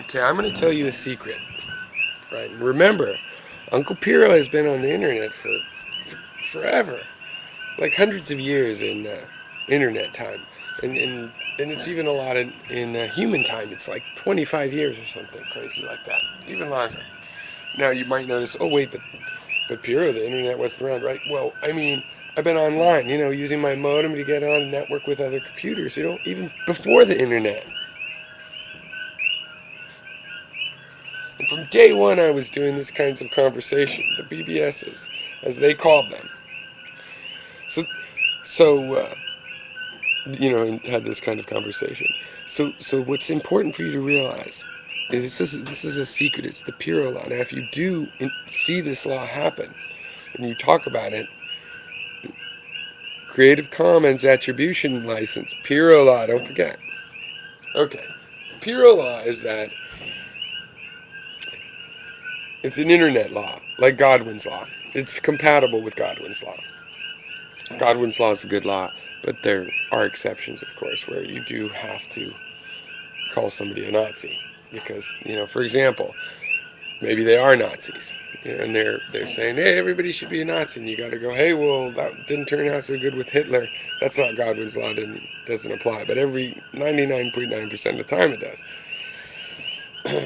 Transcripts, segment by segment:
Okay, I'm going to tell you a secret, right? And remember, Uncle Piero has been on the internet for forever, like hundreds of years in internet time, and it's even a lot in human time. It's like 25 years or something crazy like that, even longer. Now you might notice, oh wait, but Piero, the internet wasn't around, right? Well, I mean, I've been online, using my modem to get on and network with other computers, even before the internet. And from day one, I was doing these kinds of conversation, the BBSs, as they called them. So, so and had this kind of conversation. So what's important for you to realize is this is a secret. It's the Piero law. Now, if you do see this law happen and you talk about it, Creative Commons attribution license, Piero law. Don't forget. Okay, Piero law is that it's an internet law, like Godwin's law. It's compatible with Godwin's law. Godwin's law is a good law, but there are exceptions, of course, where you do have to call somebody a Nazi. Because, for example, maybe they are Nazis. And they're saying, hey, everybody should be a Nazi. And you got to go, hey, well, that didn't turn out so good with Hitler. That's not Godwin's law, doesn't apply. But every 99.9% of the time it does.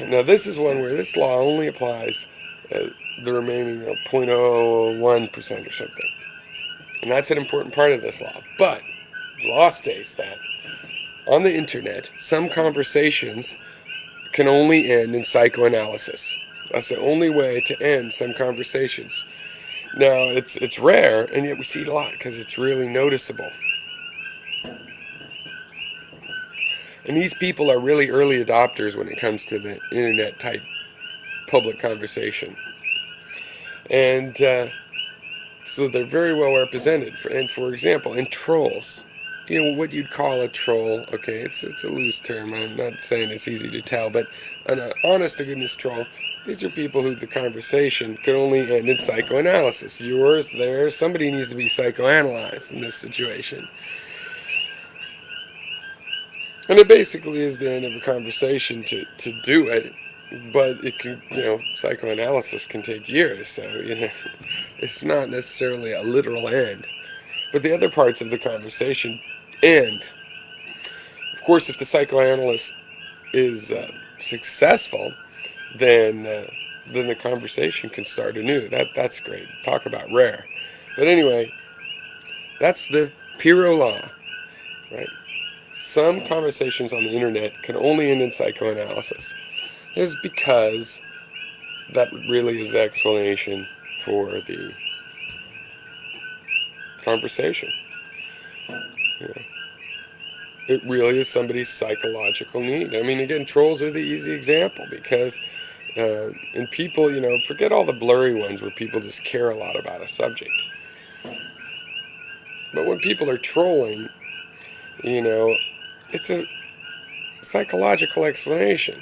Now, this is one where this law only applies the remaining 0.01% or something. And that's an important part of this law. But the law states that on the internet, some conversations can only end in psychoanalysis. That's the only way to end some conversations. Now, it's rare, and yet we see it a lot because it's really noticeable. And these people are really early adopters when it comes to the internet type public conversation. And so they're very well represented. And for example, in trolls, what you'd call a troll. Okay, it's a loose term. I'm not saying it's easy to tell, but an honest to goodness troll. These are people who the conversation could only end in psychoanalysis. Yours, theirs. Somebody needs to be psychoanalyzed in this situation. And it basically is the end of a conversation to do it, but it can, psychoanalysis can take years, so, it's not necessarily a literal end. But the other parts of the conversation end. Of course, if the psychoanalyst is successful, then the conversation can start anew. That's great. Talk about rare. But anyway, that's the Piero law, right? Some conversations on the internet can only end in psychoanalysis. Is because that really is the explanation for the conversation. You know, it really is somebody's psychological need. I mean, again, trolls are the easy example because, and people, forget all the blurry ones where people just care a lot about a subject. But when people are trolling, it's a psychological explanation.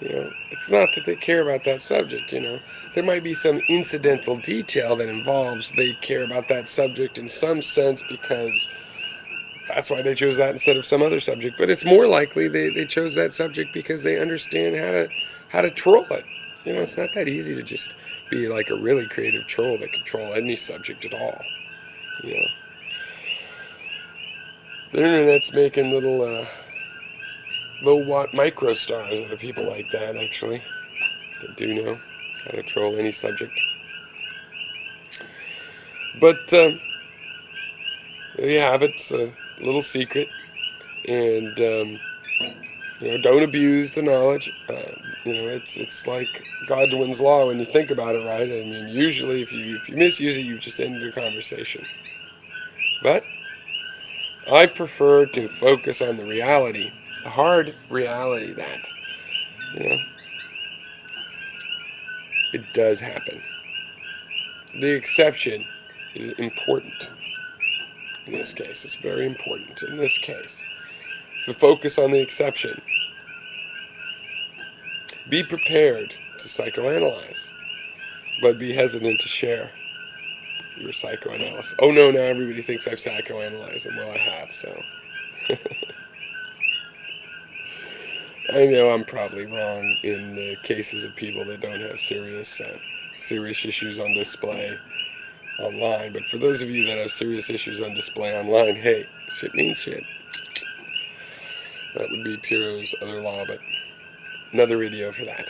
It's not that they care about that subject. There might be some incidental detail that involves they care about that subject in some sense because that's why they chose that instead of some other subject. But it's more likely they chose that subject because they understand how to troll it. It's not that easy to just be like a really creative troll that can troll any subject at all. You know, the internet's making little low watt micro stars out of people like that. Actually, that do know how to troll any subject. But there you have it. It's a little secret, and don't abuse the knowledge. It's like Godwin's law when you think about it, right? I mean, usually if you misuse it, you just ended the conversation. But I prefer to focus on the reality, the hard reality that you know it does happen. The exception is important in this case. It's very important in this case. So focus on the exception. Be prepared to psychoanalyze, but be hesitant to share your psychoanalysis. Oh no, now everybody thinks I've psychoanalyzed them. Well, I have, so. I know I'm probably wrong in the cases of people that don't have serious issues on display online, but for those of you that have serious issues on display online, hey, shit means shit. That would be Piro's other law, but another video for that.